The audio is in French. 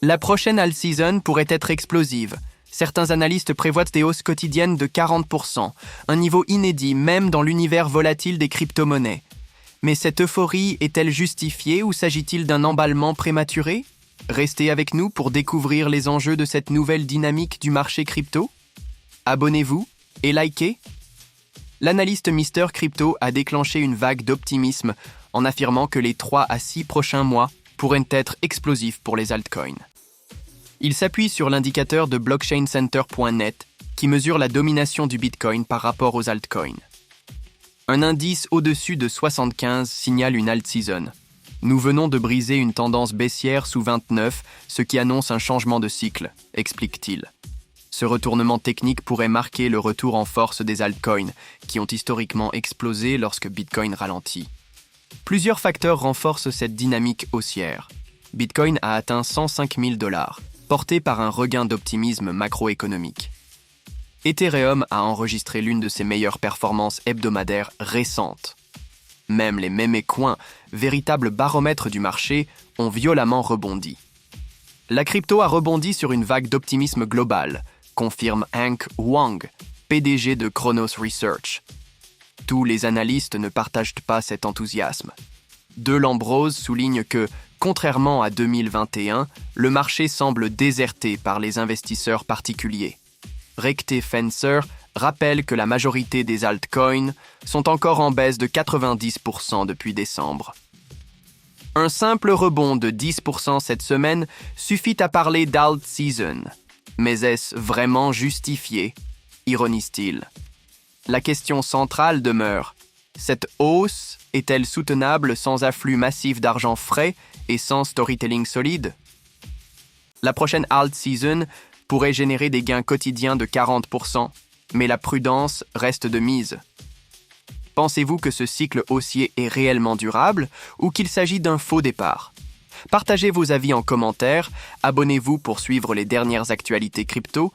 La prochaine alt season pourrait être explosive. Certains analystes prévoient des hausses quotidiennes de 40%, un niveau inédit même dans l'univers volatile des crypto-monnaies. Mais cette euphorie est-elle justifiée ou s'agit-il d'un emballement prématuré? Restez avec nous pour découvrir les enjeux de cette nouvelle dynamique du marché crypto. Abonnez-vous et likez. L'analyste Mister Crypto a déclenché une vague d'optimisme en affirmant que les 3 à 6 prochains mois pourraient être explosifs pour les altcoins. Il s'appuie sur l'indicateur de blockchaincenter.net qui mesure la domination du Bitcoin par rapport aux altcoins. Un indice au-dessus de 75 signale une alt season. Nous venons de briser une tendance baissière sous 29, ce qui annonce un changement de cycle, explique-t-il. Ce retournement technique pourrait marquer le retour en force des altcoins, qui ont historiquement explosé lorsque Bitcoin ralentit. Plusieurs facteurs renforcent cette dynamique haussière. Bitcoin a atteint 105 000 $, porté par un regain d'optimisme macroéconomique. Ethereum a enregistré l'une de ses meilleures performances hebdomadaires récentes. Même les meme-coins, véritables baromètres du marché, ont violemment rebondi. La crypto a rebondi sur une vague d'optimisme global, confirme Hank Wang, PDG de Chronos Research. Tous les analystes ne partagent pas cet enthousiasme. De Lambrose souligne que, contrairement à 2021, le marché semble déserté par les investisseurs particuliers. Recte Fencer rappelle que la majorité des altcoins sont encore en baisse de 90% depuis décembre. Un simple rebond de 10% cette semaine suffit à parler d'alt season. Mais est-ce vraiment justifié? Ironise-t-il. La question centrale demeure: cette hausse est-elle soutenable sans afflux massif d'argent frais et sans storytelling solide? La prochaine alt season pourrait générer des gains quotidiens de 40%, mais la prudence reste de mise. Pensez-vous que ce cycle haussier est réellement durable ou qu'il s'agit d'un faux départ? Partagez vos avis en commentaire, abonnez-vous pour suivre les dernières actualités crypto.